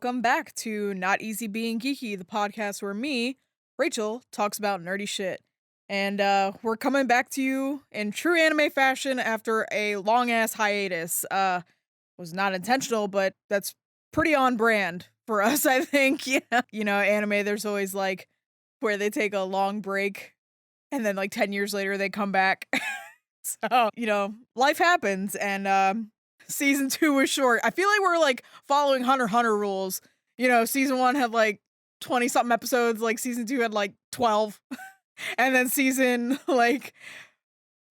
welcome back to Not Easy Being Geeky, the podcast where me, Rachel, talks about nerdy shit. And we're coming back to you in true anime fashion after a long ass hiatus. Was not intentional, but that's pretty on brand for us, I think. Yeah. Anime, there's always like where they take a long break and then like 10 years later they come back. So, life happens and season 2 was short. I feel like we're like following Hunter x Hunter rules. Season 1 had like 20 something episodes, like season 2 had like 12. And then season like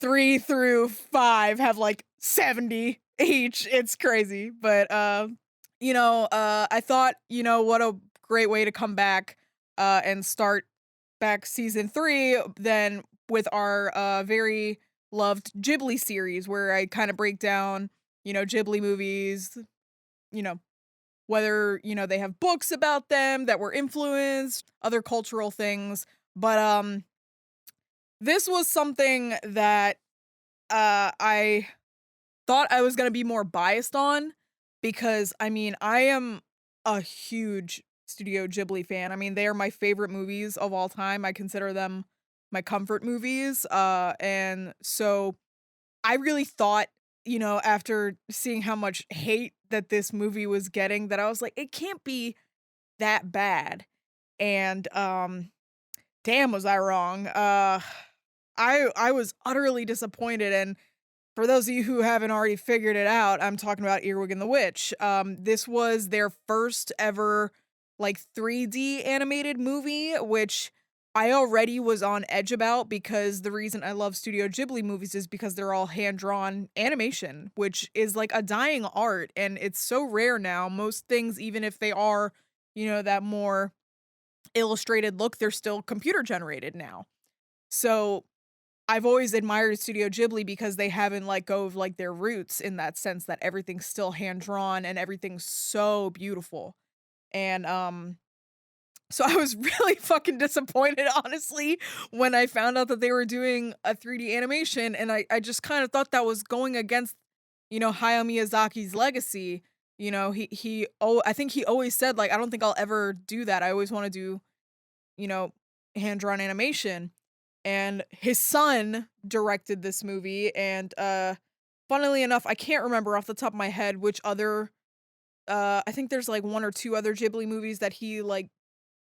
3 through 5 have like 70 each. It's crazy. But I thought, what a great way to come back and start back season 3 then with our very loved Ghibli series where I kind of break down, Ghibli movies, you know, whether, they have books about them that were influenced, other cultural things. But this was something that I thought I was going to be more biased on because I am a huge Studio Ghibli fan. They are my favorite movies of all time. I consider them my comfort movies. And so I really thought, after seeing how much hate that this movie was getting, that I was like, it can't be that bad. And damn, was I wrong. I was utterly disappointed. And for those of you who haven't already figured it out, I'm talking about Earwig and the Witch. This was their first ever like 3D animated movie, which I already was on edge about because the reason I love Studio Ghibli movies is because they're all hand-drawn animation, which is like a dying art and it's so rare now. Most things, even if they are, that more illustrated look, they're still computer generated now. So I've always admired Studio Ghibli because they haven't let go of like their roots in that sense that everything's still hand drawn and everything's so beautiful. And so I was really fucking disappointed honestly when I found out that they were doing a 3D animation and I just kind of thought that was going against, Hayao Miyazaki's legacy. I think he always said like I don't think I'll ever do that. I always want to do, you know, hand drawn animation and his son directed this movie and funnily enough I can't remember off the top of my head which other I think there's like one or two other Ghibli movies that he like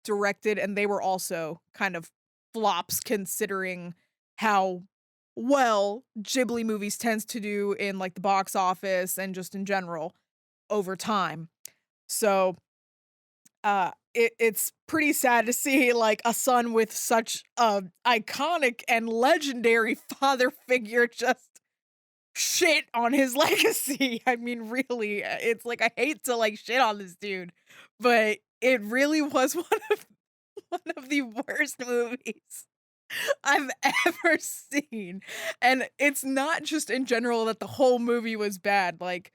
directed and they were also kind of flops considering how well Ghibli movies tends to do in like the box office and just in general over time. So it's pretty sad to see like a son with such a iconic and legendary father figure just shit on his legacy. Really, it's like I hate to like shit on this dude, but it really was one of the worst movies I've ever seen. And it's not just in general that the whole movie was bad. Like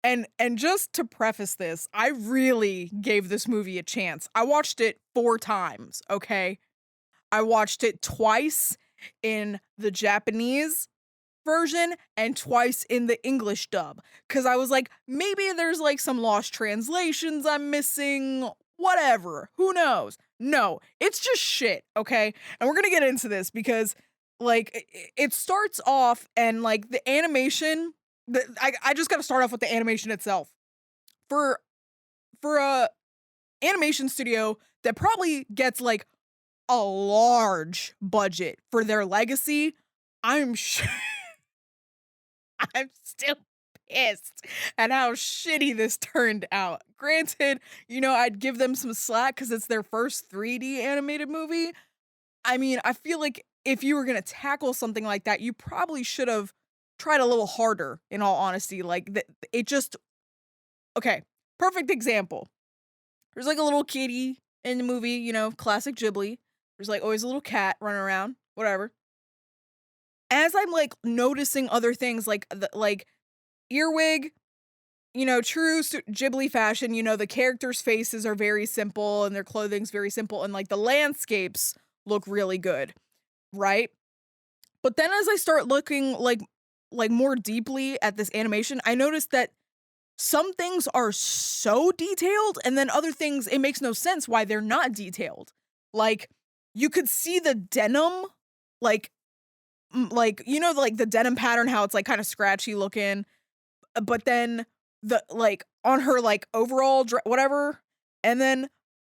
and just to preface this, I really gave this movie a chance. I watched it 4 times, okay? I watched it twice in the Japanese version and twice in the English dub, 'cause I was like, "Maybe there's, like, some lost translations I'm missing, whatever, who knows?" No, it's just shit, okay? And we're gonna get into this because, like, it starts off and, like, the animation I just gotta start off with the animation itself. For a animation studio that probably gets, like, a large budget for their legacy, I'm sure I'm still pissed at how shitty this turned out. Granted, I'd give them some slack because it's their first 3D animated movie. I feel like if you were gonna tackle something like that, you probably should have tried a little harder, in all honesty. Like, it just okay, perfect example. There's, like, a little kitty in the movie, classic Ghibli. There's, like, always a little cat running around, whatever. As I'm, like, noticing other things, like, Earwig, true Ghibli fashion, the characters' faces are very simple and their clothing's very simple and, like, the landscapes look really good, right? But then as I start looking, like, more deeply at this animation, I noticed that some things are so detailed, and then other things, it makes no sense why they're not detailed. Like, you could see the denim, like, like, you know, like the denim pattern, how it's like kind of scratchy looking, but then the like on her like overall whatever, and then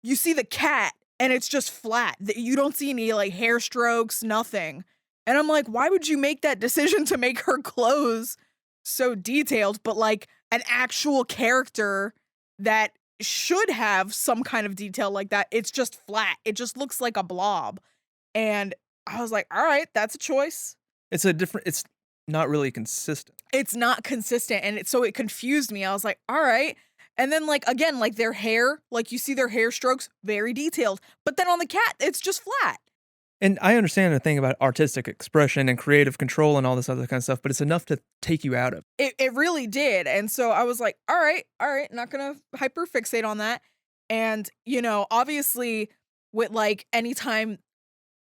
you see the cat and it's just flat. You don't see any like hair strokes, nothing. And I'm like, why would you make that decision to make her clothes so detailed, but like an actual character that should have some kind of detail like that, it's just flat. It just looks like a blob. And I was like, all right, that's a choice. It's not really consistent. It's not consistent, and so it confused me. I was like, all right. And then like again, like their hair, like you see their hair strokes, very detailed. But then on the cat, it's just flat. And I understand the thing about artistic expression and creative control and all this other kind of stuff, but it's enough to take you out of It really did. And so I was like, all right, not gonna hyper fixate on that. And, you know, obviously with like anytime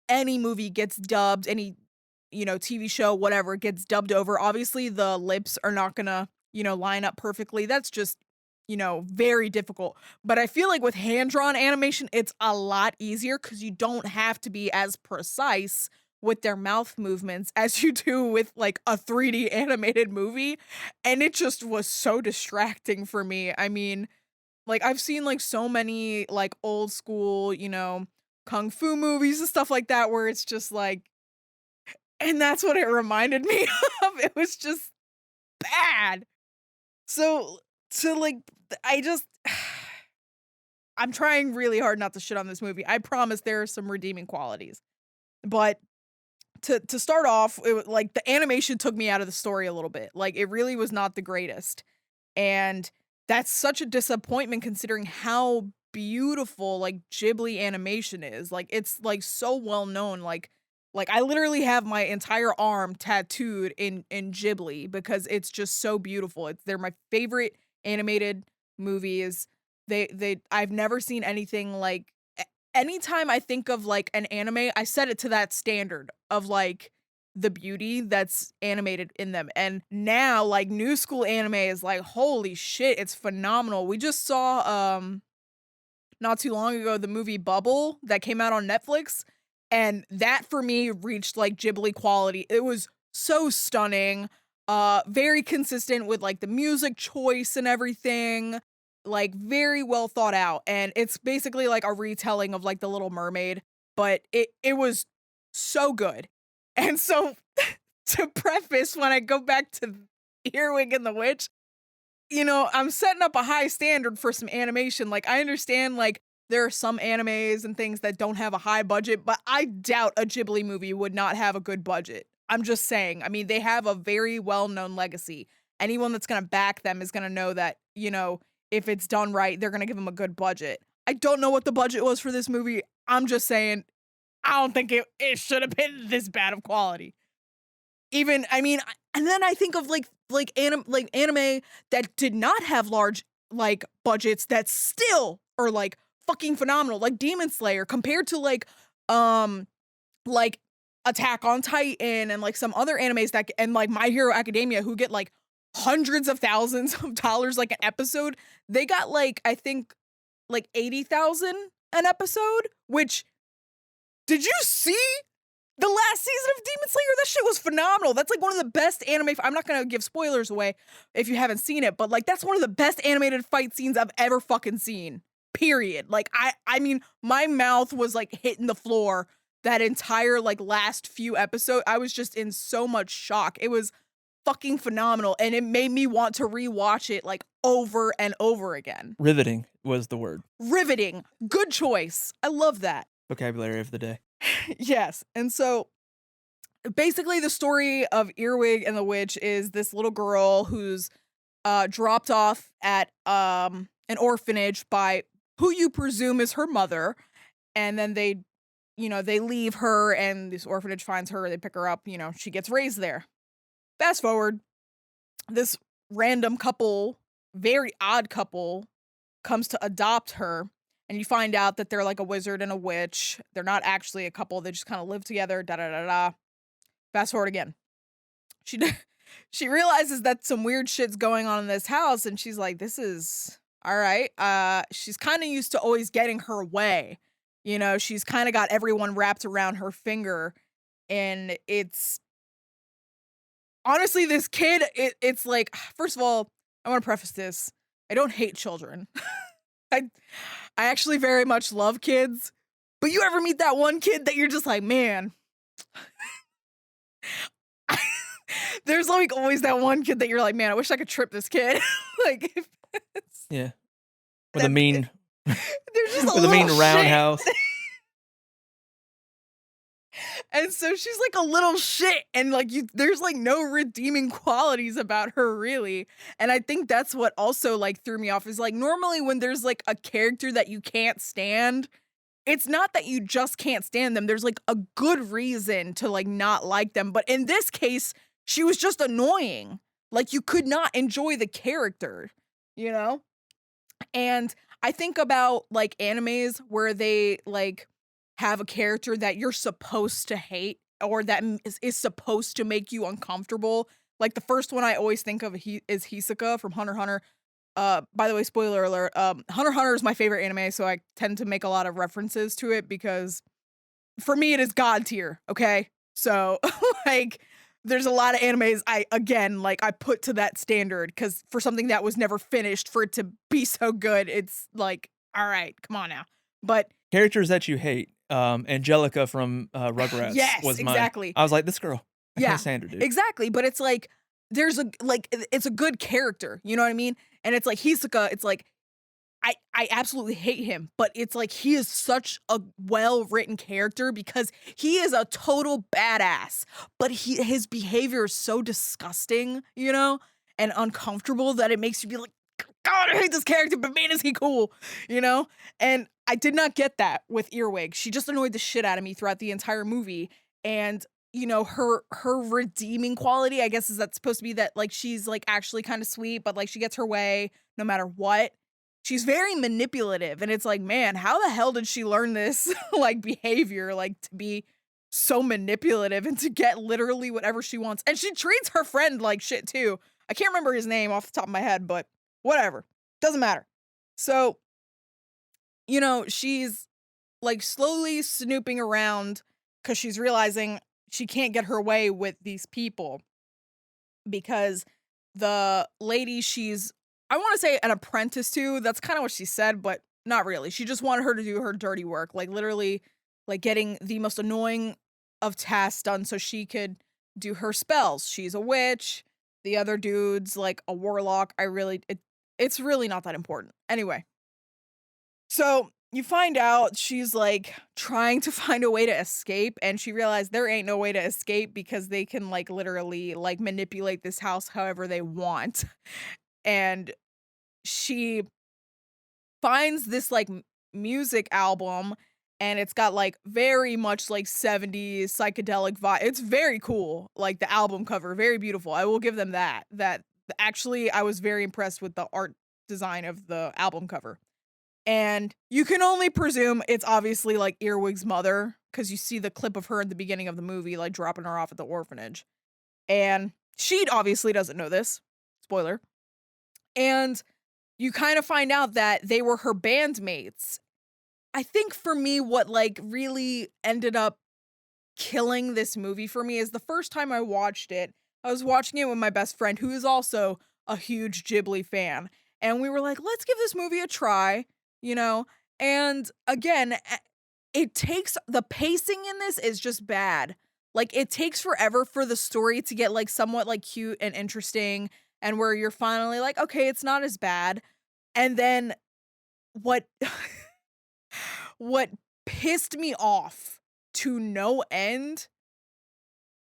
any movie gets dubbed, any, you know, TV show, whatever, gets dubbed over, obviously the lips are not gonna, you know, line up perfectly. That's just, you know, very difficult. But I feel like with hand-drawn animation, it's a lot easier because you don't have to be as precise with their mouth movements as you do with like a 3D animated movie. And it just was so distracting for me. I mean, like I've seen like so many like old school, you know, kung fu movies and stuff like that where it's just like, and that's what it reminded me of. It was just bad. So to like I just I'm trying really hard not to shit on this movie. I promise there are some redeeming qualities. But to start off, like the animation took me out of the story a little bit. Like it really was not the greatest. And that's such a disappointment considering how beautiful like Ghibli animation is. Like it's like so well known. Like I literally have my entire arm tattooed in Ghibli because it's just so beautiful. They're my favorite animated movies. I've never seen anything like anytime I think of like an anime, I set it to that standard of like the beauty that's animated in them. And now like new school anime is like holy shit, it's phenomenal. We just saw not too long ago the movie Bubble that came out on Netflix, and that for me reached like Ghibli quality. It was so stunning, very consistent with like the music choice and everything, like very well thought out. And it's basically like a retelling of like The Little Mermaid, but it was so good. And so to preface when I go back to Earwig and the Witch, you know, I'm setting up a high standard for some animation. Like I understand like there are some animes and things that don't have a high budget, but I doubt a Ghibli movie would not have a good budget. I'm just saying. I mean, they have a very well-known legacy. Anyone that's going to back them is going to know that, you know, if it's done right, they're going to give them a good budget. I don't know what the budget was for this movie. I'm just saying, I don't think it should have been this bad of quality. Even, I mean, and then I think of like anime that did not have large like budgets that still are like fucking phenomenal, like Demon Slayer compared to like Attack on Titan and like some other animes that and like My Hero Academia who get like hundreds of thousands of dollars like an episode. They got like I think like 80,000 an episode, which did you see the last season of Demon Slayer? That shit was phenomenal. That's like one of the best anime. I'm not gonna give spoilers away if you haven't seen it, but like that's one of the best animated fight scenes I've ever fucking seen. Period. Like I mean, my mouth was like hitting the floor that entire like last few episodes. I was just in so much shock. It was fucking phenomenal, and it made me want to rewatch it like over and over again. Riveting was the word. Riveting. Good choice. I love that. Vocabulary of the day. Yes. And so basically the story of Earwig and the Witch is this little girl who's dropped off at an orphanage by who you presume is her mother, and then they leave her and this orphanage finds her, they pick her up, you know, she gets raised there. Fast forward, this random couple, very odd couple, comes to adopt her. And you find out that they're like a wizard and a witch. They're not actually a couple. They just kind of live together. Da da da da. Fast forward again. she realizes that some weird shit's going on in this house, and she's like, "This is all right." She's kind of used to always getting her way. You know, she's kind of got everyone wrapped around her finger, and it's honestly this kid. It's like, first of all, I want to preface this: I don't hate children. I I actually very much love kids. But you ever meet that one kid that you're just like, man, there's like always that one kid that you're like, man, I wish I could trip this kid. Like, it's, Yeah. With a that mean there's just a with a mean little shit. roundhouse. And so she's like a little shit, and like there's like no redeeming qualities about her really. And I think that's what also like threw me off is like normally when there's like a character that you can't stand, it's not that you just can't stand them. There's like a good reason to like not like them. But in this case, she was just annoying. Like you could not enjoy the character, you know? And I think about like animes where they like have a character that you're supposed to hate or that is supposed to make you uncomfortable. Like the first one I always think of is Hisoka from Hunter x Hunter. By the way, spoiler alert, Hunter x Hunter is my favorite anime, so I tend to make a lot of references to it because for me it is god tier, okay? So like there's a lot of animes I again like I put to that standard because for something that was never finished for it to be so good, it's like, all right, come on now. But Characters that you hate. Angelica from Rugrats yes, was mine. exactly. I was like, this girl, I Yeah, can't stand her, dude. exactly. But it's like there's a like it's a good character, you know what I mean? And it's like Hisoka, it's like I absolutely hate him, but it's like he is such a well-written character because he is a total badass, but his behavior is so disgusting, you know, and uncomfortable that it makes you be like, God, I hate this character, but man, is he cool, you know? And I did not get that with Earwig. She just annoyed the shit out of me throughout the entire movie. And you know, her redeeming quality, I guess, is that supposed to be that like she's like actually kind of sweet, but like she gets her way no matter what. She's very manipulative, and it's like, man, how the hell did she learn this like behavior, like to be so manipulative and to get literally whatever she wants? And she treats her friend like shit too. I can't remember his name off the top of my head, but whatever. Doesn't matter. So, you know, she's like slowly snooping around because she's realizing she can't get her way with these people because the lady she's I want to say an apprentice to, that's kind of what she said, but not really. She just wanted her to do her dirty work, like literally like getting the most annoying of tasks done so she could do her spells. She's a witch, the other dude's like a warlock. It's really not that important. Anyway, so you find out she's like trying to find a way to escape, and she realized there ain't no way to escape because they can like literally like manipulate this house however they want. And she finds this like music album, and it's got like very much like 70s psychedelic vibe. It's very cool. Like the album cover, very beautiful. I will give them that. That actually I was very impressed with the art design of the album cover. And you can only presume it's obviously like Earwig's mother because you see the clip of her at the beginning of the movie, like dropping her off at the orphanage. And she obviously doesn't know this. Spoiler. And you kind of find out that they were her bandmates. I think for me, what like really ended up killing this movie for me is the first time I watched it, I was watching it with my best friend who is also a huge Ghibli fan. And we were like, let's give this movie a try, you know? And again, it takes the pacing in this is just bad. Like it takes forever for the story to get like somewhat like cute and interesting and where you're finally like, okay, it's not as bad. And then what what pissed me off to no end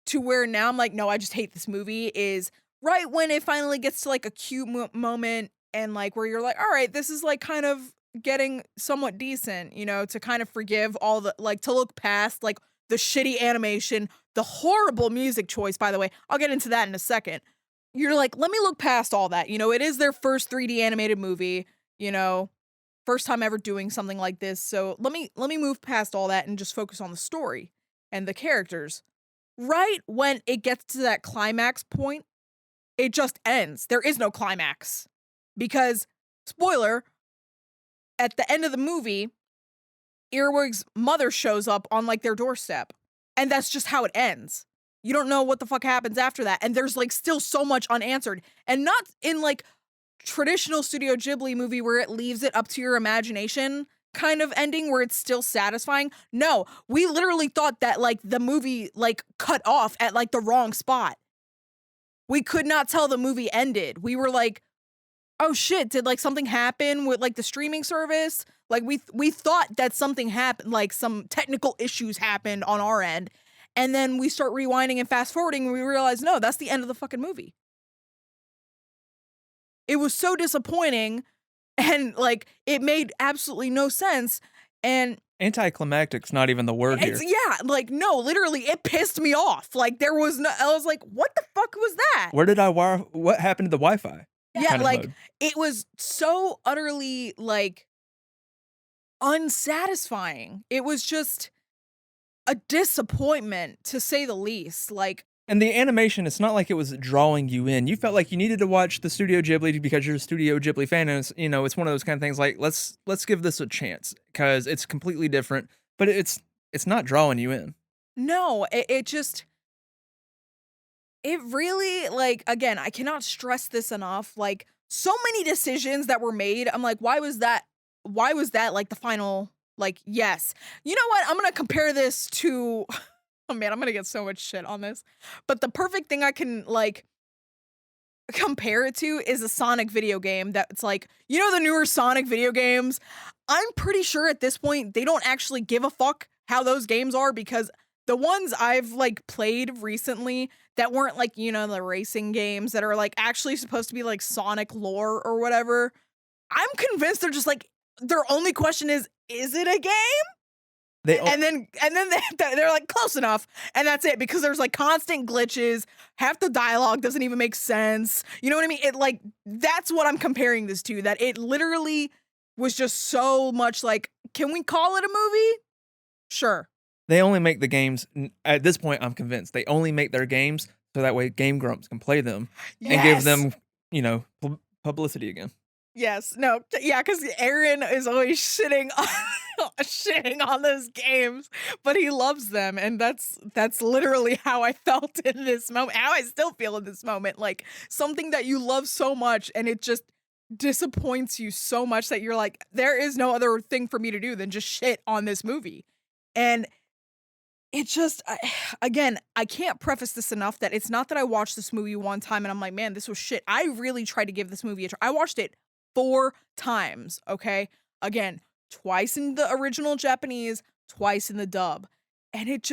to where now I'm like, no, I just hate this movie is right when it finally gets to like a cute moment and like where you're like, all right, this is like kind of getting somewhat decent, you know, to kind of forgive all the like to look past like the shitty animation, the horrible music choice, by the way. I'll get into that in a second. You're like, let me look past all that. You know, it is their first 3D animated movie, you know, first time ever doing something like this. So let me move past all that and just focus on the story and the characters. Right when it gets to that climax point, it just ends. There is no climax. Because, spoiler, at the end of the movie, Earwig's mother shows up on like their doorstep. And that's just how it ends. You don't know what the fuck happens after that. And there's like still so much unanswered. And not in like traditional Studio Ghibli movie where it leaves it up to your imagination kind of ending where it's still satisfying. No, we literally thought that like the movie like cut off at like the wrong spot. We could not tell the movie ended. We were like, oh shit, did like something happen with like the streaming service? Like we thought that something happened, like some technical issues happened on our end. And then we start rewinding and fast forwarding and we realize, no, that's the end of the fucking movie. It was so disappointing and like it made absolutely no sense. And Anticlimactic's not even the word here. yeah, like no, literally it pissed me off. Like there was no, I was like, what the fuck was that? Where did I wire? What happened to the Wi-Fi? Yeah, like it was so utterly like unsatisfying. It was just a disappointment to say the least. Like, and the animation, it's not like it was drawing you in. You felt like you needed to watch the Studio Ghibli because you're a Studio Ghibli fan, and it's, you know, it's one of those kind of things like let's give this a chance because it's completely different, but it's not drawing you in. No, it just it really like again, I cannot stress this enough. Like so many decisions that were made, I'm like, why was that like the final like yes. You know what? I'm going to compare this to oh man, I'm going to get so much shit on this. But the perfect thing I can like compare it to is a Sonic video game that's like, you know, the newer Sonic video games. I'm pretty sure at this point they don't actually give a fuck how those games are because the ones I've like played recently that weren't like, you know, the racing games that are like actually supposed to be like Sonic lore or whatever. I'm convinced they're just like their only question is it a game? And then they're like close enough, and that's it because there's like constant glitches. Half the dialogue doesn't even make sense. You know what I mean? It like that's what I'm comparing this to. That it literally was just so much like, can we call it a movie? Sure. They only make the games at this point. I'm convinced they only make their games so that way Game Grumps can play them and give them, you know, publicity again. Yes. No. Yeah. Because Aaron is always shitting on those games, but he loves them, and that's literally how I felt in this moment. How I still feel in this moment. Like something that you love so much, and it just disappoints you so much that you're like, there is no other thing for me to do than just shit on this movie, and it just again, I can't preface this enough that it's not that I watched this movie one time and I'm like, man, this was shit. I really tried to give this movie a try. I watched it 4 times, okay? Again, twice in the original Japanese, twice in the dub. And it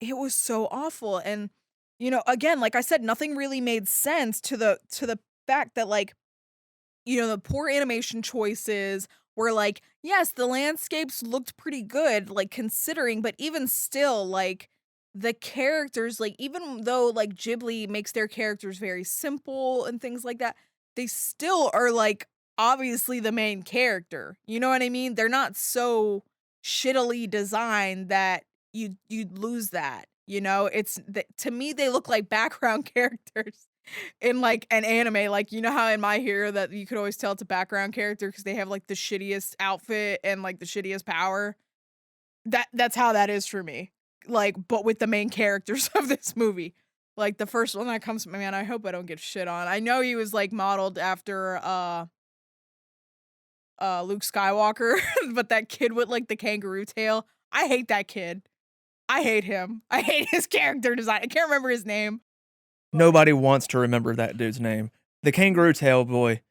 was so awful. And, you know, again, like I said, nothing really made sense to the fact that like, you know, the poor animation choices were like, yes, the landscapes looked pretty good, like considering, but even still, like the characters, like even though like Ghibli makes their characters very simple and things like that, they still are like obviously the main character. You know what I mean? They're not so shittily designed that you'd lose that. You know, it's to me they look like background characters in like an anime. Like you know how in My Hero that you could always tell it's a background character because they have like the shittiest outfit and like the shittiest power. That's how that is for me. Like, but with the main characters of this movie. Like the first one that comes to my man, I hope I don't get shit on. I know he was like modeled after Luke Skywalker, but that kid with like the kangaroo tail, I hate that kid. I hate him. I hate his character design. I can't remember his name. Nobody wants to remember that dude's name. The kangaroo tail boy,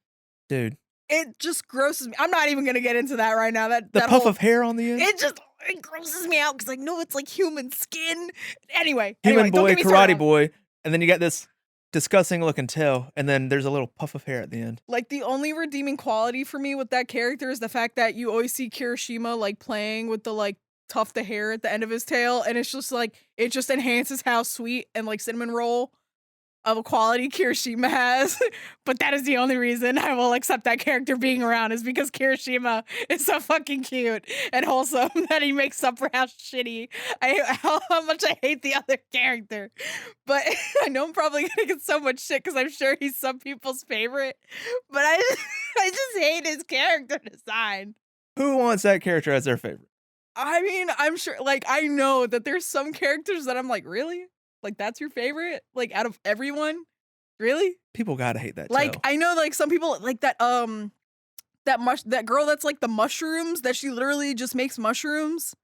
dude. It just grosses me. I'm not even gonna get into that right now. That puff of hair on the end. It grosses me out because like no, it's like human skin. Anyway, boy, karate boy, and then you got this disgusting looking tail, and then there's a little puff of hair at the end. Like the only redeeming quality for me with that character is the fact that you always see Kirishima like playing with the like tuft of hair at the end of his tail, and it's just like it just enhances how sweet and like cinnamon roll of quality Kirishima has, but that is the only reason I will accept that character being around is because Kirishima is so fucking cute and wholesome that he makes up for how shitty how much I hate the other character. But I know I'm probably gonna get so much shit because I'm sure he's some people's favorite. But I just hate his character design. Who wants that character as their favorite? I mean, I'm sure, like, I know that there's some characters that I'm like, really? Like, that's your favorite? Like, out of everyone? Really? People gotta hate that Like, tail. I know, like, some people, like, that girl that's, like, the mushrooms, that she literally just makes mushrooms.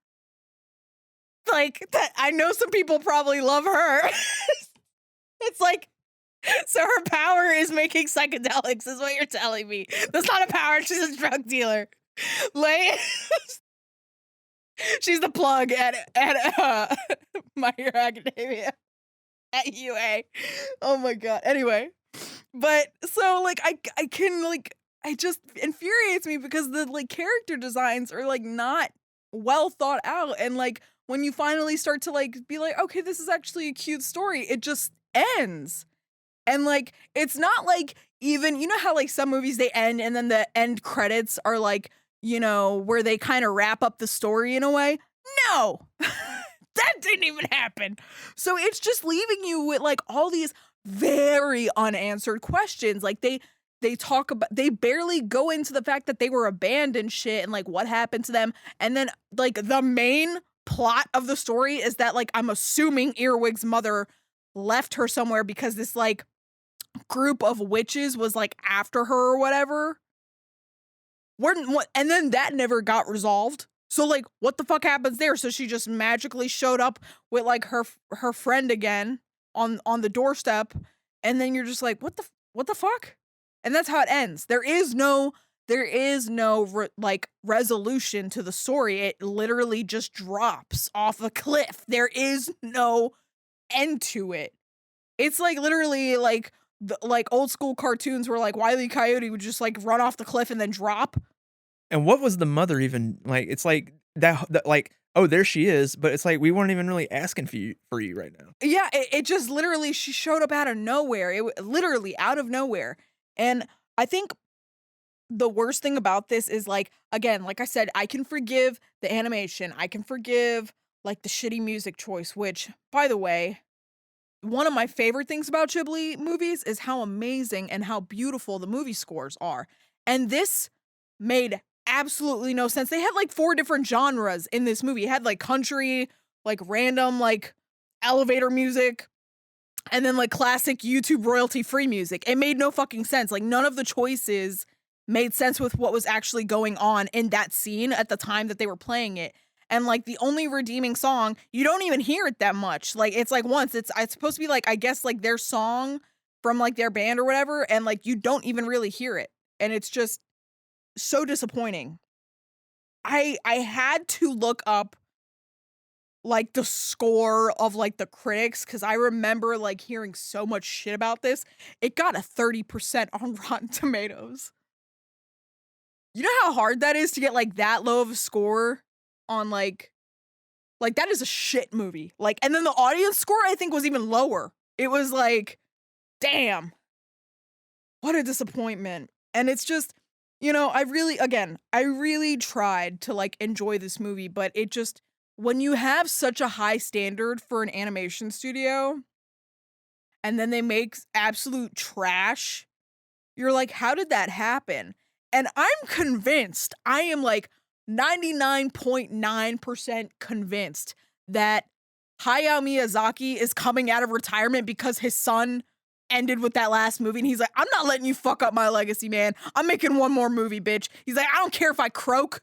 Like, that, I know some people probably love her. It's like, so her power is making psychedelics, is what you're telling me. That's not a power, she's a drug dealer. Like, she's the plug at My Hero Academia at UA. Oh my god. Anyway, but so like I can like I just infuriates me because the like character designs are like not well thought out, and like when you finally start to like be like, okay, this is actually a cute story, it just ends. And like it's not like, even, you know how like some movies they end and then the end credits are like, you know, where they kind of wrap up the story in a way? No. That didn't even happen. So it's just leaving you with like all these very unanswered questions. Like they talk about, they barely go into the fact that they were abandoned shit and like what happened to them. And then like the main plot of the story is that like I'm assuming Earwig's mother left her somewhere because this like group of witches was like after her or whatever. And then that never got resolved. So like what the fuck happens there? So she just magically showed up with like her friend again on the doorstep, and then you're just like, what the fuck? And that's how it ends. There is no like resolution to the story. It literally just drops off a cliff. There is no end to it. It's like literally like like old school cartoons where like Wile E. Coyote would just like run off the cliff and then drop. And what was the mother even like? It's like that like, oh, there she is, but it's like we weren't even really asking for you right now. Yeah, it just literally, she showed up out of nowhere. Literally out of nowhere. And I think the worst thing about this is like, again, like I said, I can forgive the animation. I can forgive like the shitty music choice, which, by the way, one of my favorite things about Ghibli movies is how amazing and how beautiful the movie scores are. And this made absolutely no sense. They had like 4 different genres in this movie. It had like country, like random like elevator music, and then like classic YouTube royalty free music. It made no fucking sense. Like none of the choices made sense with what was actually going on in that scene at the time that they were playing it. And like the only redeeming song, you don't even hear it that much. Like it's like once it's supposed to be like, I guess like their song from like their band or whatever, and like you don't even really hear it. And it's just so disappointing. I had to look up like the score of like the critics, because I remember like hearing so much shit about this. It got a 30% on Rotten Tomatoes. You know how hard that is to get like that low of a score on like that is a shit movie. Like, and then the audience score I think was even lower. It was like, damn, what a disappointment. And it's just, you know, I really tried to like enjoy this movie, but it just, when you have such a high standard for an animation studio and then they make absolute trash, you're like, how did that happen? And I'm convinced, I am like 99.9% convinced that Hayao Miyazaki is coming out of retirement because his son ended with that last movie, and he's like, I'm not letting you fuck up my legacy, man. I'm making one more movie, bitch. He's like, I don't care if I croak,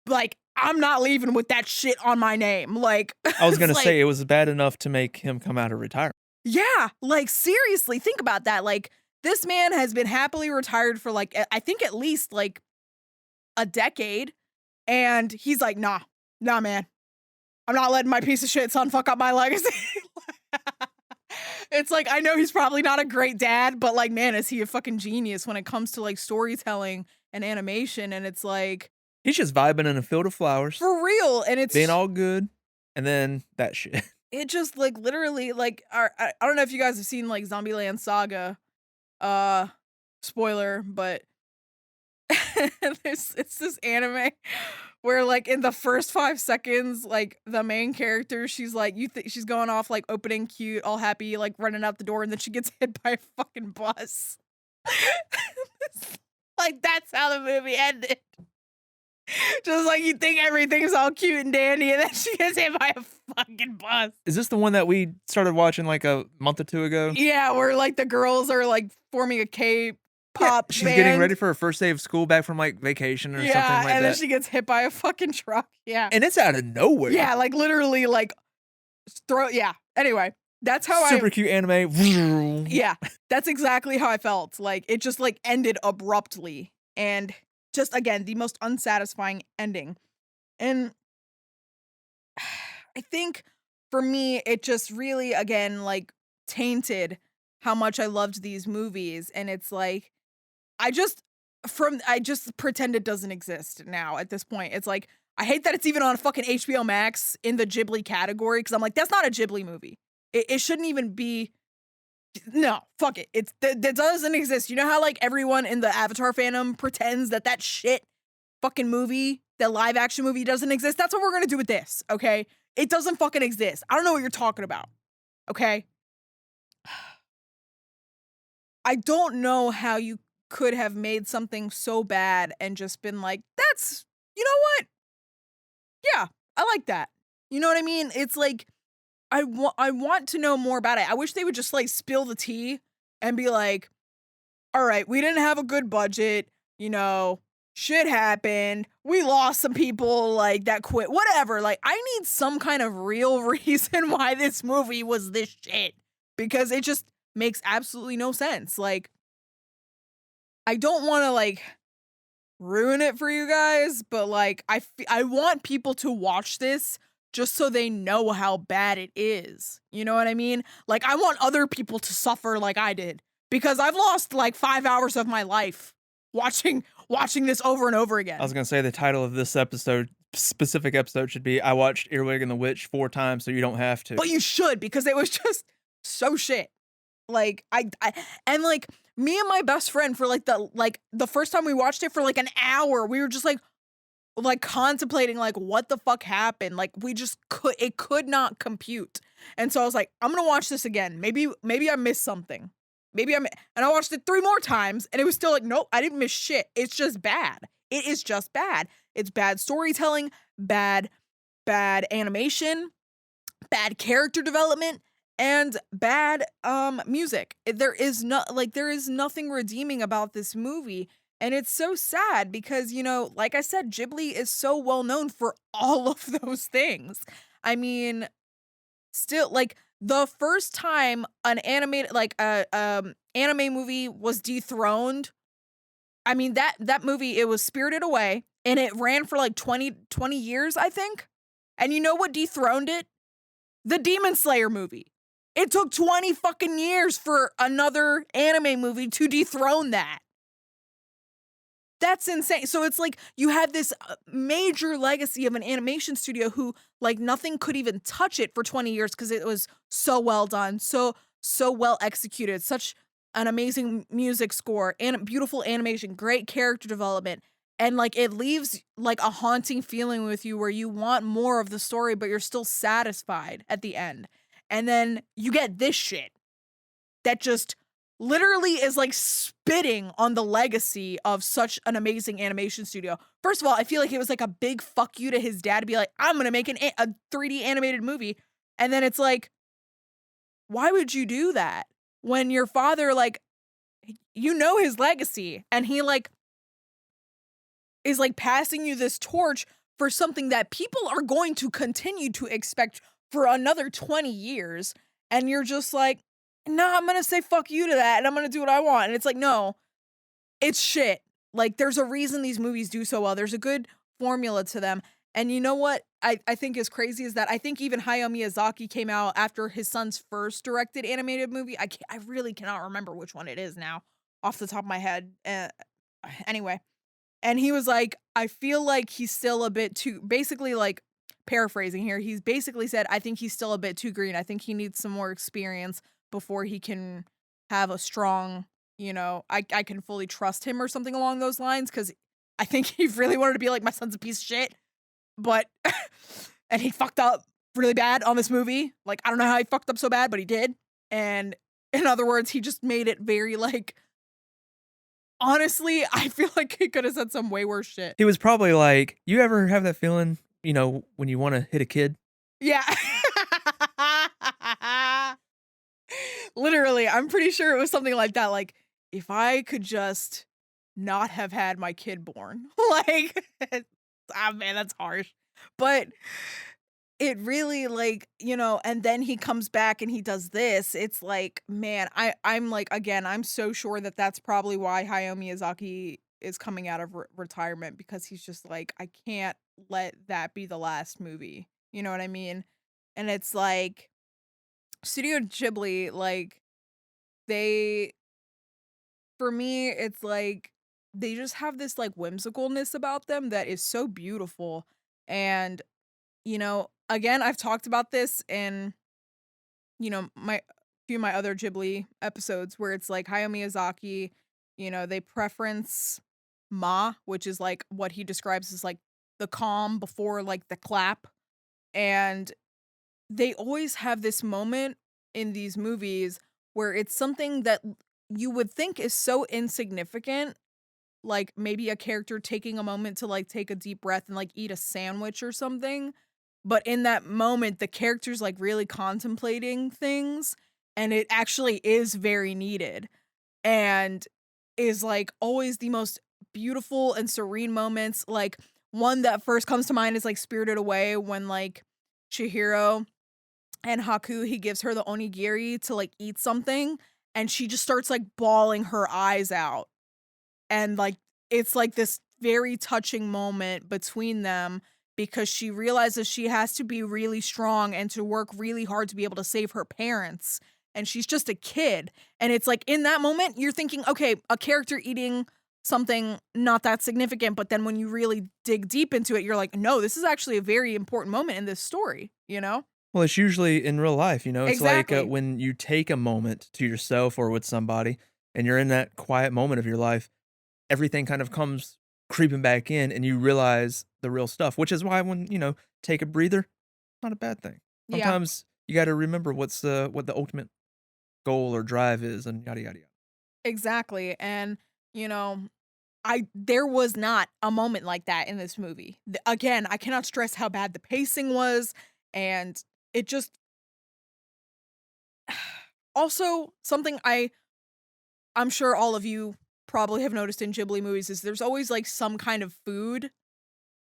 like, I'm not leaving with that shit on my name. Like, I was gonna like, say it was bad enough to make him come out of retirement. yeah, like seriously, think about that. Like, this man has been happily retired for like, I think at least like a decade. And he's like, nah, man. I'm not letting my piece of shit son fuck up my legacy. It's like, I know he's probably not a great dad, but like, man, is he a fucking genius when it comes to like storytelling and animation? And it's like, He's just vibing in a field of flowers, for real. And it's being all good, and then that shit. it just, like, literally, like, I don't know if you guys have seen, like, Zombieland Saga, uh, spoiler, but it's this anime where, like, in the first 5 seconds, like, the main character, she's like, she's going off, like, opening cute, all happy, like, running out the door, and then she gets hit by a fucking bus. Like, that's how the movie ended. Just like you think everything's all cute and dandy, and then she gets hit by a fucking bus. Is this the one that we started watching like a month or two ago? Yeah, where, like, the girls are, like, forming a Yeah, K-pop she's getting ready band. for her first day of school back from like vacation or something Yeah, like and then that. she gets hit by a fucking truck. Yeah. And it's out of nowhere. Yeah, like, literally, like, throw yeah. Anyway, that's how I Super cute anime. yeah, that's exactly how I felt. Like, it just, like, ended abruptly, and just, again, the most unsatisfying ending. And I think for me, it just really, again, like, tainted how much I loved these movies, and it's like, I just pretend it doesn't exist now at this point. It's like, I hate that it's even on fucking HBO Max in the Ghibli category, because 'cause I'm like, "That's not a Ghibli movie." It shouldn't even be no, fuck it. That doesn't exist. You know how, like, everyone in the Avatar fandom pretends that that shit fucking movie, that live action movie doesn't exist? That's what we're gonna do with this, okay? It doesn't fucking exist. I don't know what you're talking about, okay? I don't know how you could have made something so bad and just been like, "That's you know what? Yeah, I like that." You know what I mean? It's like, I want to know more about it. I wish they would just, like, spill the tea and be like, "Alright, we didn't have a good budget, you know, shit happened, we lost some people, like, that quit," whatever, like, I need some kind of real reason why this movie was this shit, because it just makes absolutely no sense. Like, I don't wanna, like, ruin it for you guys, but, like, I want people to watch this just so they know how bad it is, you know what I mean? Like, I want other people to suffer like I did, because I've lost, like, 5 hours of my life watching this over and over I was again. gonna say the title of this specific episode should be "I watched Earwig and the Witch 4 times, so you don't have to." But you should, because it was just so shit. Like, I and, like, me and my best friend for, the first time we watched it for, like, an hour, we were just like, contemplating, like, what the fuck happened, like, we just could not compute, and so I was like, "I'm gonna watch this again, maybe I missed something. Maybe I'm," and I watched it 3 more times, and it was still like, "Nope, I didn't miss shit, it's just bad. It is just bad. It's bad storytelling, bad animation, bad character development, and bad, music. There is nothing redeeming about this movie, and it's so sad because, like I said, Ghibli is so well known for all of those things. I mean, still, like, the first time an animated like, anime movie was dethroned, I mean, that movie, it was Spirited Away, and it ran for, like, 20 years, I think? And you know what dethroned it? The Demon Slayer movie. It took 20 fucking years for another anime movie to dethrone that. That's insane. So it's like you had this major legacy of an animation studio who, like, nothing could even touch it for 20 years because it was so well done, so well executed, such an amazing music score and beautiful animation, great character development. And, like, it leaves, like, a haunting feeling with you where you want more of the story, but you're still satisfied at the end. And then you get this shit that just literally is, like, spitting on the legacy of such an amazing animation studio. First of all, I feel like it was like a big fuck you to his dad to be like, "I'm gonna make a 3D animated movie." And then it's like, why would you do that when your father, like, you know his legacy, and he, like, is, like, passing you this torch for something that people are going to continue to expect for another 20 years, and you're just like, "No, I'm gonna say fuck you to that, and I'm gonna do what I want," and it's like, "No, it's shit." Like, there's a reason these movies do so well, there's a good formula to them, and you know what I think is crazy is that I think even Hayao Miyazaki came out after his son's first directed animated movie. I really cannot remember which one it is now off the top of my head, anyway, and he was like, "I feel like he's still a bit too," basically, like, paraphrasing here, he's basically said, "I think he's still a bit too green. I think he needs some more experience before he can have a strong, I can fully trust him," or something along those lines. Because I think he really wanted to be like, "My son's a piece of shit," but and he fucked up really bad on this movie. Like, I don't know how he fucked up so bad, but he did. And in other words, he just made it very, like, honestly, I feel like he could have said some way worse shit. He was probably like, "You ever have that feeling, when you wanna hit a kid?" Yeah. Literally, I'm pretty sure it was something like that, like, "If I could just not have had my kid born." Like, man, that's harsh. But it really, like, and then he comes back and he does this, it's like, man, I'm like, again, I'm so sure that that's probably why Hayao Miyazaki is coming out of retirement, because he's just like, "I can't let that be the last movie." You know what I mean? And it's like, Studio Ghibli, like, they for me, it's like, they just have this, like, whimsicalness about them that is so beautiful. And, again, I've talked about this in, my few of my other Ghibli episodes, where it's like Hayao Miyazaki, they preference which is like what he describes as like the calm before like the clap. And they always have this moment in these movies where it's something that you would think is so insignificant, like maybe a character taking a moment to like take a deep breath and like eat a sandwich or something. But in that moment, the character's like really contemplating things, and it actually is very needed, and is like always the most beautiful and serene moments. Like, one that first comes to mind is like Spirited Away, when like Chihiro and Haku, he gives her the onigiri to like eat something, and she just starts like bawling her eyes out. And, like, it's, like, this very touching moment between them, because she realizes she has to be really strong and to work really hard to be able to save her parents, and she's just a kid. And it's, like, in that moment, you're thinking, "Okay, a character eating something not that significant," but then when you really dig deep into it, you're like, "No, this is actually a very important moment in this story," you know? Well, it's usually in real life, it's like, Exactly. when you take a moment to yourself or with somebody, and you're in that quiet moment of your life, everything kind of comes creeping back in, and you realize the real stuff, which is why when, take a breather, not a bad thing. Yeah. Sometimes you gotta remember what the ultimate goal or drive is and yada, yada, yada. Exactly. And, you know, I there was not a moment like that in this movie. Again, I cannot stress how bad the pacing was, and it just also something I'm sure all of you probably have noticed in Ghibli movies is there's always like some kind of food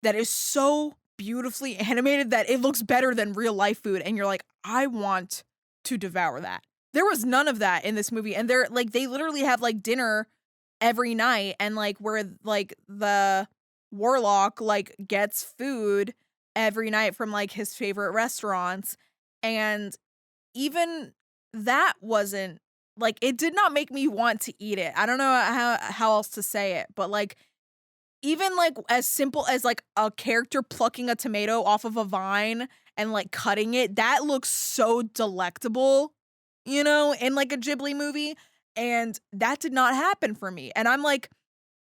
that is so beautifully animated that it looks better than real life food, and you're like, "I want to devour that." There was none of that in this movie, and they're like, they literally have like dinner every night, and like where like the warlock like gets food every night from like his favorite restaurants, and even that wasn't like, it did not make me want to eat it. I don't know how else to say it, but like, even, like, as simple as, like, a character plucking a tomato off of a vine and, like, cutting it, that looks so delectable, in, like, a Ghibli movie, and that did not happen for me, and I'm like,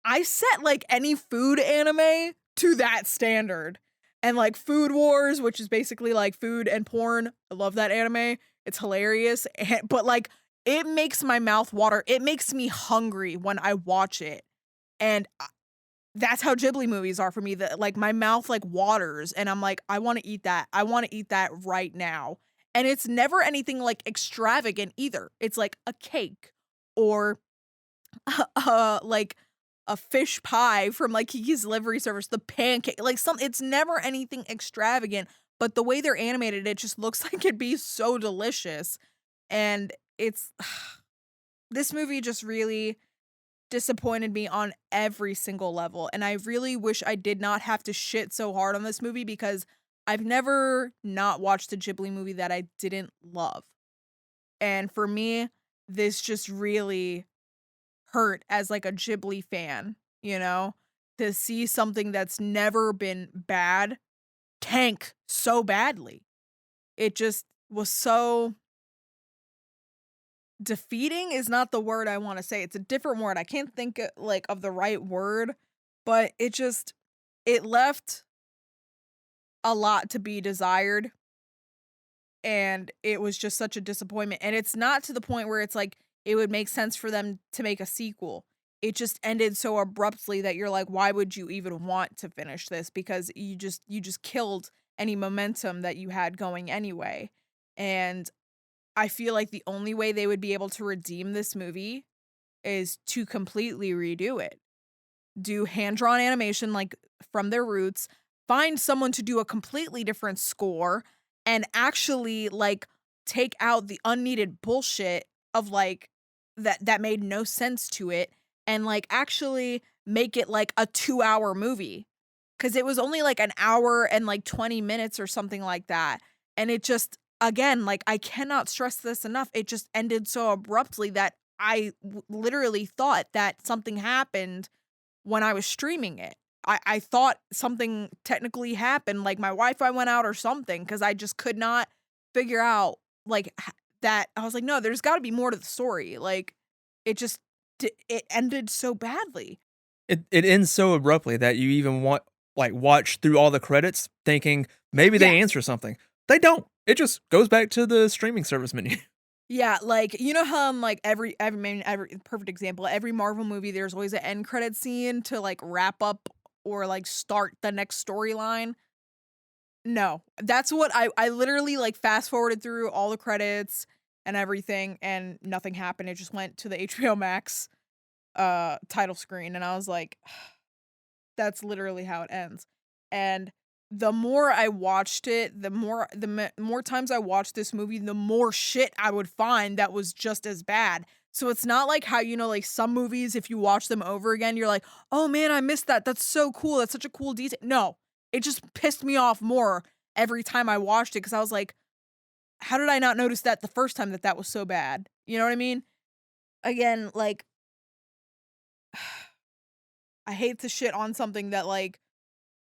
I set, like, any food anime to that standard, and, like, Food Wars, which is basically, like, food and porn, I love that anime, it's hilarious, but, like, it makes my mouth water, it makes me hungry when I watch it, and that's how Ghibli movies are for me, that, like, my mouth, like, waters, and I'm like, "I wanna eat that. I wanna eat that right now." And it's never anything, like, extravagant either. It's like a cake or, like, a fish pie from, like, Kiki's Delivery Service, the pancake, like, it's never anything extravagant, but the way they're animated, it just looks like it'd be so delicious, and it's this movie just really disappointed me on every single level, and I really wish I did not have to shit so hard on this movie, because I've never not watched a Ghibli movie that I didn't love. And for me, this just really hurt as like a Ghibli fan, to see something that's never been bad tank so badly. It just was so defeating is not the word I wanna say, it's a different word, I can't think, like, of the right word, but it left a lot to be desired, and it was just such a disappointment, and it's not to the point where it's like, it would make sense for them to make a sequel. It just ended so abruptly that you're like, "Why would you even want to finish this?" Because you just killed any momentum that you had going anyway, and I feel like the only way they would be able to redeem this movie is to completely redo it. Do hand-drawn animation, like, from their roots, find someone to do a completely different score, and actually, like, take out the unneeded bullshit of, like, that made no sense to it, and, like, actually make it, like, a 2-hour movie, because it was only, like, an hour and, like, 20 minutes or something like that, and it just again, like, I cannot stress this enough, it just ended so abruptly that I literally thought that something happened when I was streaming it. I thought something technically happened, like my Wi-Fi went out or something, because I just could not figure out, like, that I was like, "No, there's gotta be more to the story." Like, it just it ended so badly. It ends so abruptly that you even watch through all the credits thinking, "Maybe they Yes. answer something." They don't. It just goes back to the streaming service menu. Yeah, like, you know how in, like, every perfect example, every Marvel movie, there's always an end credit scene to, like, wrap up or, like, start the next storyline? No, that's what I literally, like, fast forwarded through all the credits and everything, and nothing happened, it just went to the HBO Max, title screen, and I was like, "That's literally how it ends." And the more I watched it, the more times I watched this movie, the more shit I would find that was just as bad. So it's not like how, like, some movies, if you watch them over again, you're like, "Oh, man, I missed that. That's so cool. That's such a cool detail." No, it just pissed me off more every time I watched it because I was like, "How did I not notice that the first time that that was so bad?" You know what I mean? Again, like, I hate to shit on something that, like,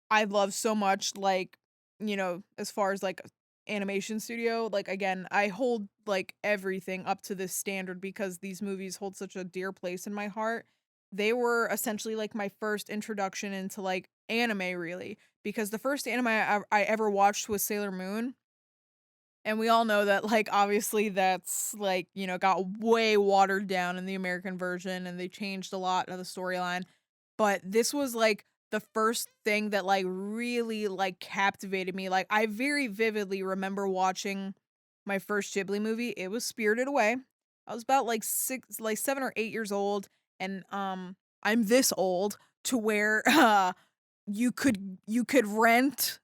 I love so much, like, as far as, like, animation studio, like, again, I hold, like, everything up to this standard because these movies hold such a dear place in my heart. They were essentially, like, my first introduction into, like, anime, really, because the first anime I ever watched was Sailor Moon, and we all know that, like, obviously that's, like, got way watered down in the American version, and they changed a lot of the storyline. But this was, like, the first thing that, like, really, like, captivated me. Like, I very vividly remember watching my first Ghibli movie. It was Spirited Away. I was about, like, 7 or 8 years old, and, I'm this old to where, you could rent,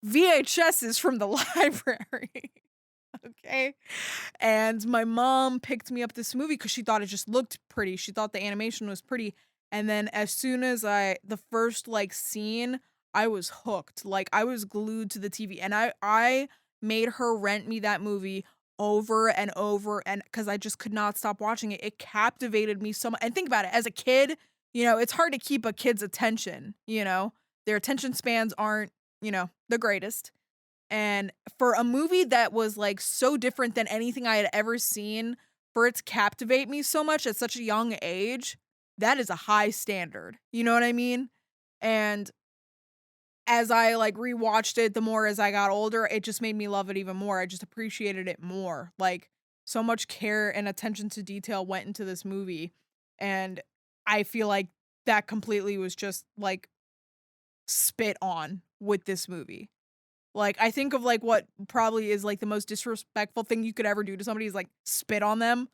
VHSs from the library, okay? And my mom picked me up this movie because she thought it just looked pretty, she thought the animation was pretty, and then as soon as the first, like, scene, I was hooked, like, I was glued to the TV, and I made her rent me that movie over and over, and because I just could not stop watching it, it captivated me so much. And think about it, as a kid, it's hard to keep a kid's attention, Their attention spans aren't, the greatest. And for a movie that was, like, so different than anything I had ever seen, for it to captivate me so much at such a young age, that is a high standard, you know what I mean? And as I, like, rewatched it, the more as I got older, it just made me love it even more, I just appreciated it more, like, so much care and attention to detail went into this movie, and I feel like that completely was just, like, spit on with this movie. Like, I think of, like, what probably is, like, the most disrespectful thing you could ever do to somebody is, like, spit on them.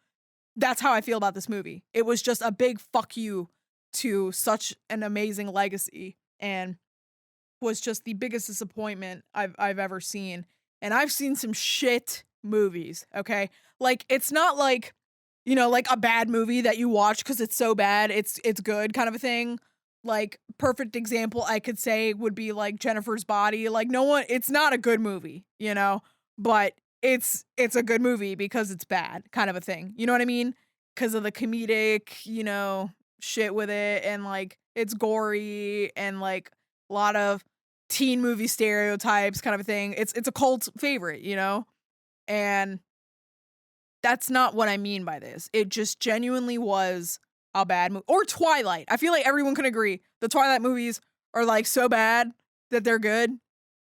That's how I feel about this movie. It was just a big fuck you to such an amazing legacy and was just the biggest disappointment I've ever seen. And I've seen some shit movies, okay? Like, it's not like, like a bad movie that you watch because it's so bad, it's good kind of a thing. Like, perfect example I could say would be, like, Jennifer's Body, like, no one it's not a good movie, but it's a good movie because it's bad kind of a thing, you know what I mean? Because of the comedic, shit with it, and, like, it's gory and, like, a lot of teen movie stereotypes kind of a thing. It's a cult favorite, you know? And that's not what I mean by this. It just genuinely was a bad movie. Or Twilight. I feel like everyone can agree the Twilight movies are like so bad that they're good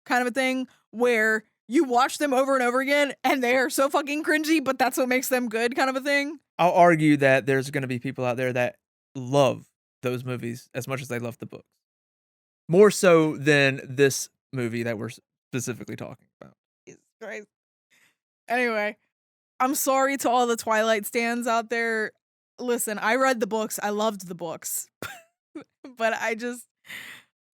kind of a thing, where you watch them over and over again and they are so fucking cringy, but that's what makes them good kind of a thing. I'll argue that there's gonna be people out there that love those movies as much as they love the books. More so than this movie that we're specifically talking about. Jesus Christ. Anyway, I'm sorry to all the Twilight stans out there. Listen, I read the books. I loved the books. But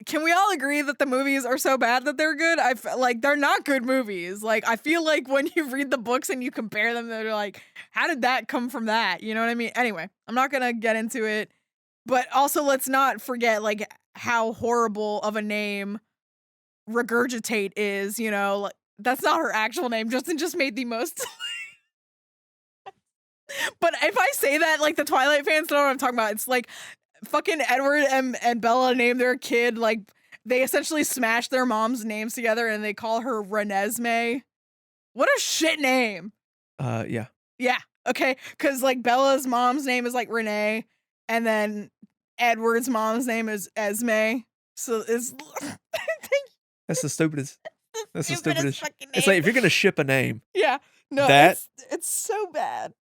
can we all agree that the movies are so bad that they're good? Like, they're not good movies. Like, I feel like when you read the books and you compare them, they're like, how did that come from that? You know what I mean? Anyway, I'm not gonna get into it. But also, let's not forget, like, how horrible of a name Regurgitate is, you know? Like, that's not her actual name. Justin just made the most. But if I say that, like, the Twilight fans know what I'm talking about. It's like fucking Edward and Bella named their kid, like, they essentially smashed their mom's names together and they call her Renesmee. What a shit name. Yeah. Yeah. Okay. Cause like Bella's mom's name is like Renee, and then Edward's mom's name is Esme. So it's That's the stupidest. That's the stupidest. fucking It's name. like if you're gonna ship a name, Yeah. No, That- it's so bad.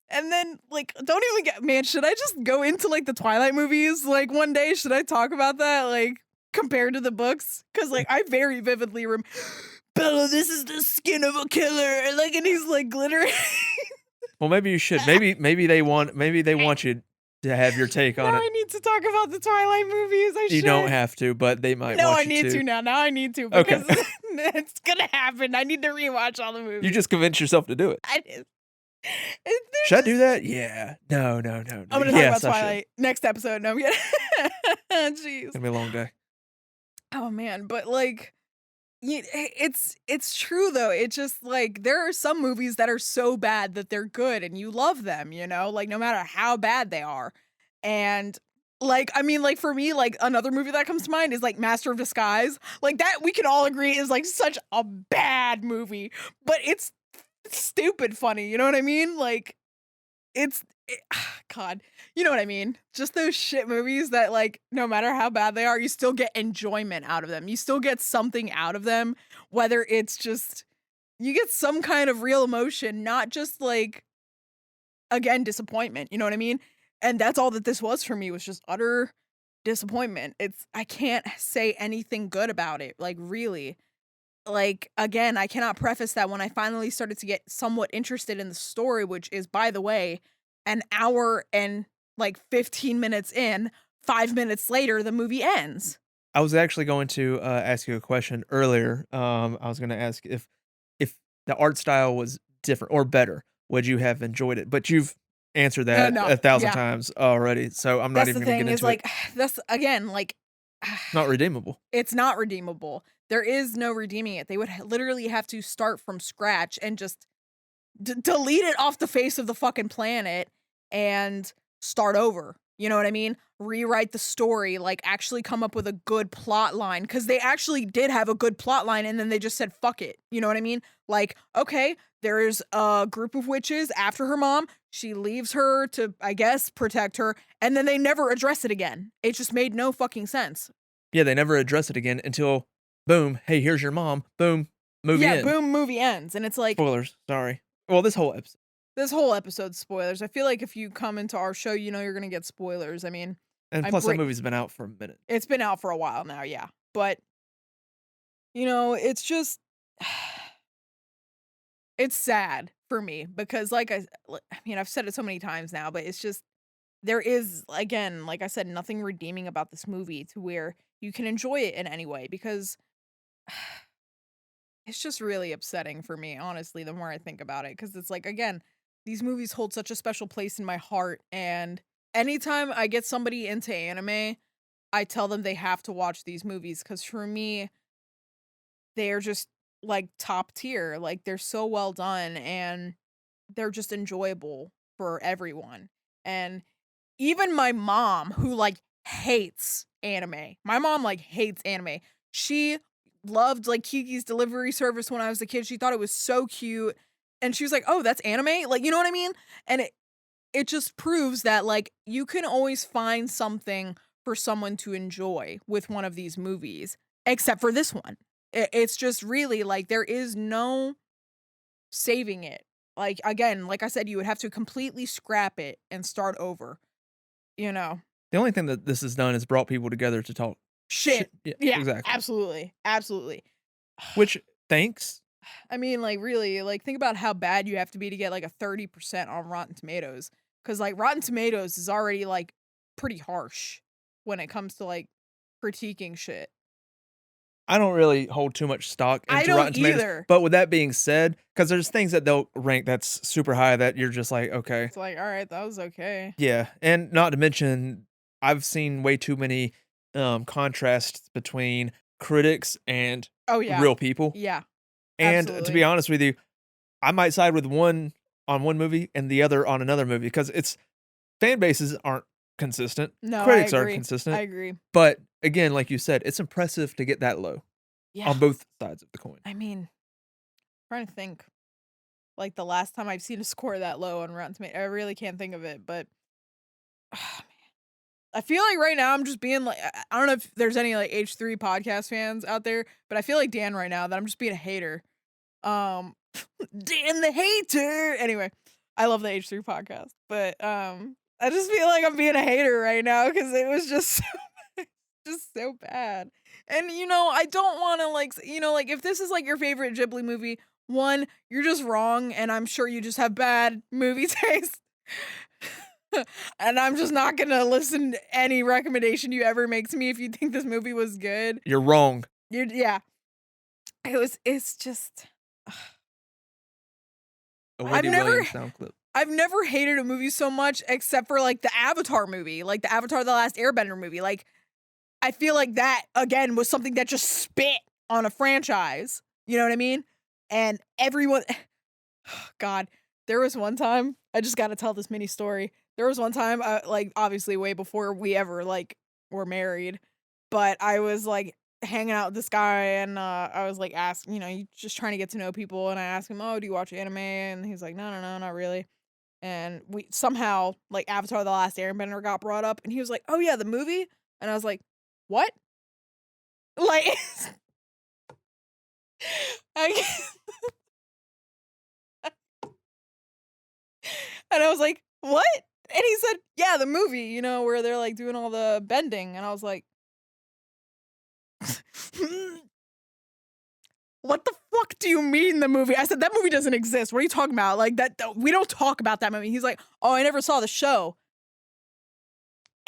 And then, like, don't even get, man, should I just go into, like, the Twilight movies, like, one day? Should I talk about that, like, compared to the books? Because, like, I very vividly remember, Bella, this is the skin of a killer, and, like, and he's, like, glittering. well, maybe you should. Maybe they want you to have your take on Now it. I need to talk about the Twilight movies. You don't have to, but they might No, want I you need to now. Now I need to, Okay. because it's gonna happen. I need to rewatch all the movies. You just convince yourself to do it. Should I do that? Yeah. No. I'm gonna Yes, talk about I should. Twilight next episode. No, I'm kidding. Jeez. It's gonna be a long day. Oh man, but like, it's true though. It's just like there are some movies that are so bad that they're good, and you love them. You know, like no matter how bad they are, and like I mean, like for me, like another movie that comes to mind is like Master of Disguise. Like that, we can all agree is like such a bad movie, but it's stupid funny. You know what I mean? Like God, you know what I mean? Just those shit movies that, like, no matter how bad they are, you still get enjoyment out of them. You still get something out of them, whether it's just you get some kind of real emotion, not just like again disappointment. You know what I mean? And that's all that this was for me, was just utter disappointment. I can't say anything good about it. Like really. Like again, I cannot preface that when I finally started to get somewhat interested in the story, which is, by the way, an hour and like 15 minutes in, 5 minutes later, the movie ends. I was actually going to ask you a question earlier. I was going to ask if the art style was different or better, would you have enjoyed it? But you've answered that No, 1,000 yeah. times already, so I'm not That's even the going to thing get is into like it. that's again like Not redeemable. it's not redeemable. There is no redeeming it. They would literally have to start from scratch and just delete it off the face of the fucking planet and start over. You know what I mean? Rewrite the story, like actually come up with a good plot line, because they actually did have a good plot line and then they just said fuck it. You know what I mean? Like, okay, there's a group of witches after her mom. She leaves her to, I guess, protect her, and then they never address it again. It just made no fucking sense. Yeah, they never address it again until boom, hey, here's your mom. Boom, movie Yeah, ends. boom, movie ends. And it's like, Spoilers, sorry. Well, this whole episode. this whole episode's spoilers. I feel like if you come into our show, you know you're gonna get spoilers. I mean, And I'm plus, that break- movie's been out for a minute. it's been out for a while now, yeah. But, you know, it's just, it's sad for me because, like, I mean, I've said it so many times now, but it's just, there is, again, like I said, nothing redeeming about this movie to where you can enjoy it in any way, because it's just really upsetting for me, honestly, the more I think about it. Because it's like, again, these movies hold such a special place in my heart. And anytime I get somebody into anime, I tell them they have to watch these movies. Because for me, they're just like top tier. Like they're so well done and they're just enjoyable for everyone. And even my mom, who like hates anime, my mom like hates anime. She loved like Kiki's delivery service when I was a kid. She thought it was so cute. And she was like, "Oh, that's anime?" Like, you know what I mean? And it just proves that like you can always find something for someone to enjoy with one of these movies, except for this one. It's just really like there is no saving it. Like again, like I said, you would have to completely scrap it and start over, you know. The only thing that this has done is brought people together to talk Shit. shit. Yeah, Yeah, exactly. absolutely. Absolutely. Which thanks. I mean, like, really, like, think about how bad you have to be to get, like, a 30% on Rotten Tomatoes. Because like, Rotten Tomatoes is already, like, pretty harsh when it comes to, like, critiquing shit. I don't really hold too much stock I into don't Rotten Tomatoes, either. but with that being said, because there's things that they'll rank that's super high that you're just like, "Okay." It's like, "Alright, that was okay." Yeah, and not to mention, I've seen way too many, contrasts between critics and Oh, yeah. real people, Yeah, and to be absolutely. honest with you, I might side with one on one movie and the other on another movie because it's fan bases aren't consistent, No, I critics aren't agree. I consistent, agree. but again, like you said, it's impressive to get that low Yeah. on both sides of the coin. I mean, trying to think, like, the last time I've seen a score that low on Rotten Tomatoes. I really can't think of it, but I feel like right now I'm just being like I don't know if there's any like H3 podcast fans out there, but I feel like Dan right now that I'm just being a hater. Um Dan the hater. Anyway, I love the H3 podcast, but I just feel like I'm being a hater right now cuz it was just just so bad. And you know, I don't want to like you know, like if this is like your favorite Ghibli movie, one, you're just wrong and I'm sure you just have bad movie taste. And I'm just not gonna listen to any recommendation you ever make to me if you think this movie was good. You're wrong. You're yeah. It's just I've Wendy never Williams sound clip. I've never hated a movie so much except for like the Avatar movie, like the Avatar The Last Airbender movie. Like I feel like that again was something that just spit on a franchise. You know what I mean? And everyone God, there was one time I just got to tell this mini story. There was one time, like obviously way before we ever like were married, but I was like hanging out with this guy and I was like asking, you know, you just trying to get to know people, and I asked him, "Oh, do you watch anime?" And he's like, "No, no, no, not really." And we somehow like Avatar: The Last Airbender got brought up, and he was like, "Oh yeah, the movie," and I was like, "What?" Like, I And I was like, "What?" And he said, "Yeah, the movie, you know, where they're, like, doing all the bending." And I was like, "What the fuck do you mean the movie?" I said, "That movie doesn't exist. What are you talking about? Like, that we don't talk about that movie." He's like, "Oh, I never saw the show."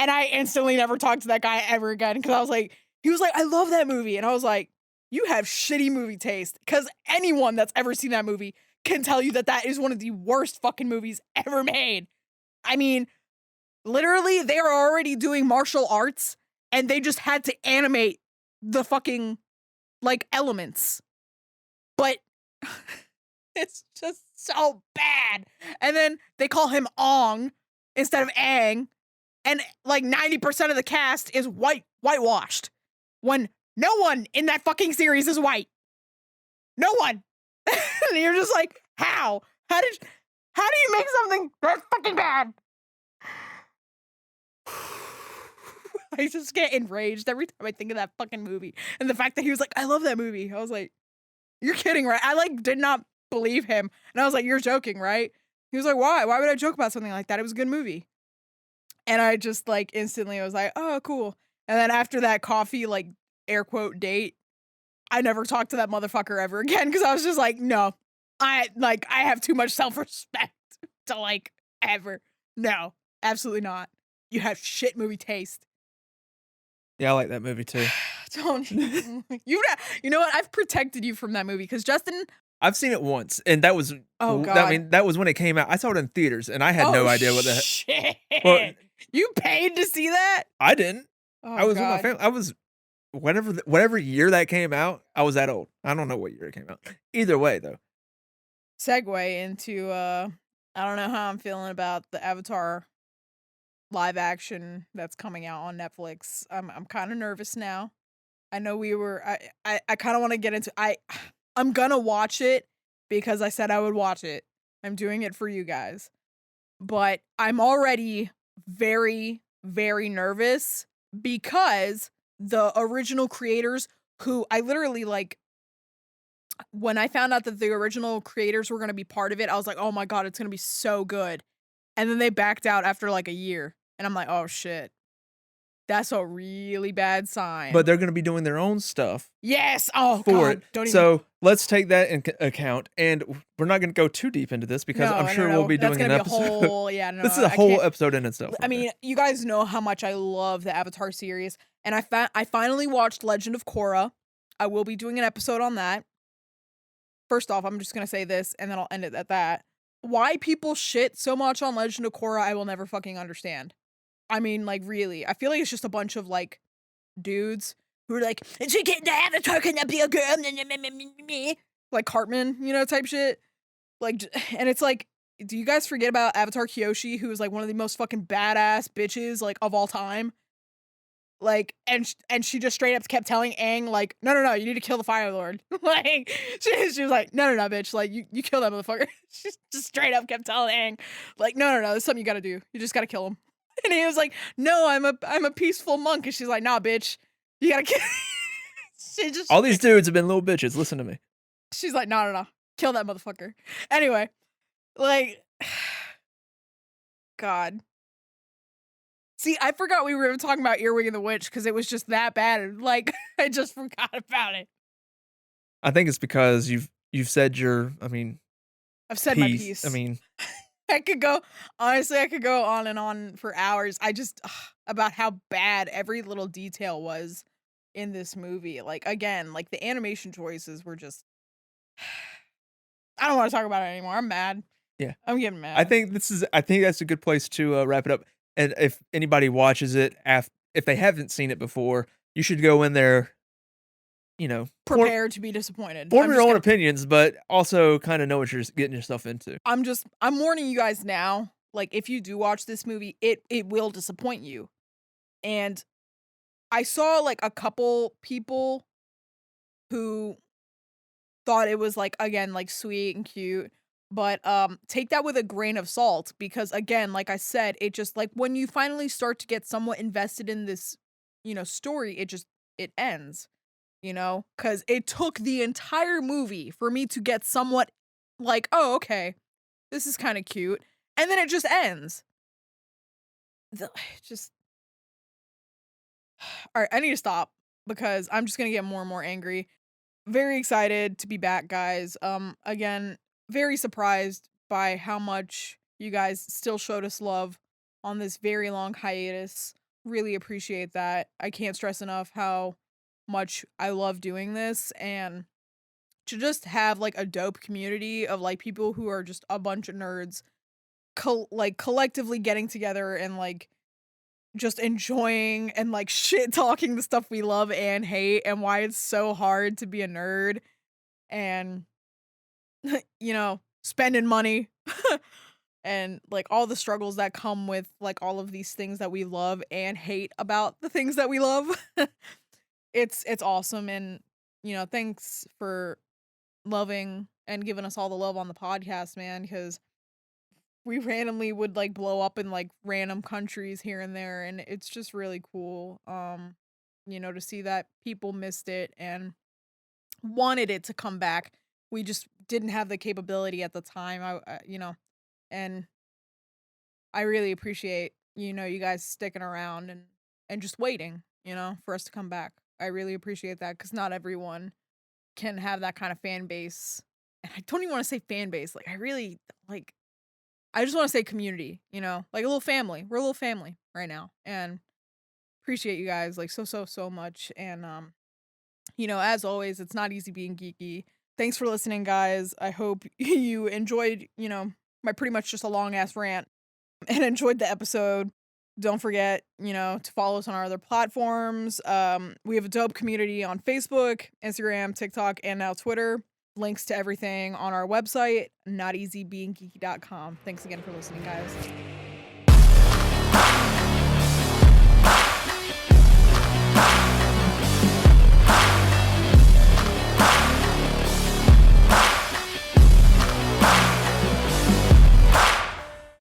And I instantly never talked to that guy ever again because I was like he was like, "I love that movie." And I was like, "You have shitty movie taste." Because anyone that's ever seen that movie can tell you that that is one of the worst fucking movies ever made. I mean, literally, they are already doing martial arts, and they just had to animate the fucking, like, elements. But it's just so bad. And then they call him Ong instead of Aang, and, like, 90% of the cast is whitewashed, when no one in that fucking series is white. No one. And you're just like, "How? How do you make something that fucking bad?" I just get enraged every time I think of that fucking movie, and the fact that he was like, "I love that movie." I was like, "You're kidding, right?" I, like, did not believe him, and I was like, "You're joking, right?" He was like, "Why? Why would I joke about something like that? It was a good movie." And I just, like, instantly was like, "Oh, cool." And then after that coffee, like, air quote, "date," I never talked to that motherfucker ever again because I was just like, "No. I have too much self-respect to, like, ever. No, absolutely not. You have shit movie taste." Yeah, I like that movie too. Don't you know what? I've protected you from that movie because Justin I've seen it once, and that was oh I god. mean, that was when it came out. I saw it in theaters, and I had Oh no idea what the heck. shit. Well, You paid to see that? I didn't. I Oh was with my god. family. I was whatever year that came out, I was that old. I don't know what year it came out. Either way, though. Segue into I don't know how I'm feeling about the Avatar live action that's coming out on Netflix. I'm kind of nervous now. I know we were I kinda wanna get into I'm gonna watch it because I said I would watch it. I'm doing it for you guys. But I'm already very, very nervous because the original creators who I literally, like when I found out that the original creators were gonna be part of it, I was like, "Oh my god, it's gonna be so good." And then they backed out after, like, a year, and I'm like, "Oh, shit. That's a really bad But sign." they're gonna be doing their own stuff Yes! Oh for it. god, don't even So, let's take that in account, and we're not gonna go too deep into this because I'm No, no, sure we'll no, be that's doing an gonna be a episode. whole yeah, no, This is a I whole can't episode in itself I right there. mean, you guys know how much I love the Avatar series, and I finally watched Legend of Korra. I will be doing an episode on that. First off, I'm just gonna say this, and then I'll end it at that. Why people shit so much on Legend of Korra, I will never fucking understand. I mean, like, really. I feel like it's just a bunch of, like, dudes who are like, "To get the Avatar can be a girl," like Cartman, you know, type shit. Like, and it's like, do you guys forget about Avatar Kyoshi, who is like one of the most fucking badass bitches like of all time? Like, and she just straight up kept telling Aang like, "No, no, no, you need to kill the Fire Lord." Like, she was like, "No, no, no, bitch, like you kill that motherfucker." She just straight up kept telling Aang, like, "No, no, no, this is something you gotta do. You just gotta kill him." And he was like, "No, I'm a peaceful monk." And she's like, "Nah, bitch, you gotta kill." She just All these dudes have been little bitches, listen to me. she's like, "No, no, no, kill that motherfucker." Anyway, like, God. See, I forgot we were even talking about Earwig and the Witch because it was just that bad, and, like, I just forgot about it. I think it's because you've said your I've said my piece. I piece. mean, I could go honestly, I could go on and on for hours. I just about how bad every little detail was in this movie. Like, again, like, the animation choices were just I don't wanna talk about it anymore. I'm mad. yeah. I'm getting mad. I think that's a good place to, wrap it up, and if anybody watches it if they haven't seen it before, you should go in there, you know, Prepare to be disappointed. form your own opinions, but also kinda know what you're getting yourself into. I'm warning you guys now, like, if you do watch this movie, it will disappoint you. And I saw, like, a couple people who thought it was, like, again, like, sweet and cute, but, take that with a grain of salt because, again, like I said, it just like, when you finally start to get somewhat invested in this, story, it ends, because it took the entire movie for me to get somewhat like, "Oh, okay, this is kinda cute," and then it just ends. The just Alright, I need to stop because I'm just gonna get more and more angry. Very excited to be back, guys. Again, very surprised by how much you guys still showed us love on this very long hiatus. Really appreciate that. I can't stress enough how much I love doing this and to just have like a dope community of like people who are just a bunch of nerds like collectively getting together and like just enjoying and, like, shit talking the stuff we love and hate and why it's so hard to be a nerd and, spending money and, like, all the struggles that come with, like, all of these things that we love and hate about the things that we love. It's awesome and, thanks for loving and giving us all the love on the podcast, man, because we randomly would, like, blow up in, like, random countries here and there, and it's just really cool, to see that people missed it and wanted it to come back. We just didn't have the capability at the time, and I really appreciate, you guys sticking around and just waiting, for us to come back. I really appreciate that because not everyone can have that kind of fan base, and I don't even wanna say fan base, like, I really like I just wanna say community, like a little family. We're a little family right now, and appreciate you guys, like, so, so, so much, and, as always, it's not easy being geeky. Thanks for listening, guys. I hope you enjoyed, my pretty much just a long-ass rant and enjoyed the episode. Don't forget, to follow us on our other platforms. We have a dope community on Facebook, Instagram, TikTok, and now Twitter. Links to everything on our website, noteasybeingeeky.com. Thanks again for listening, guys.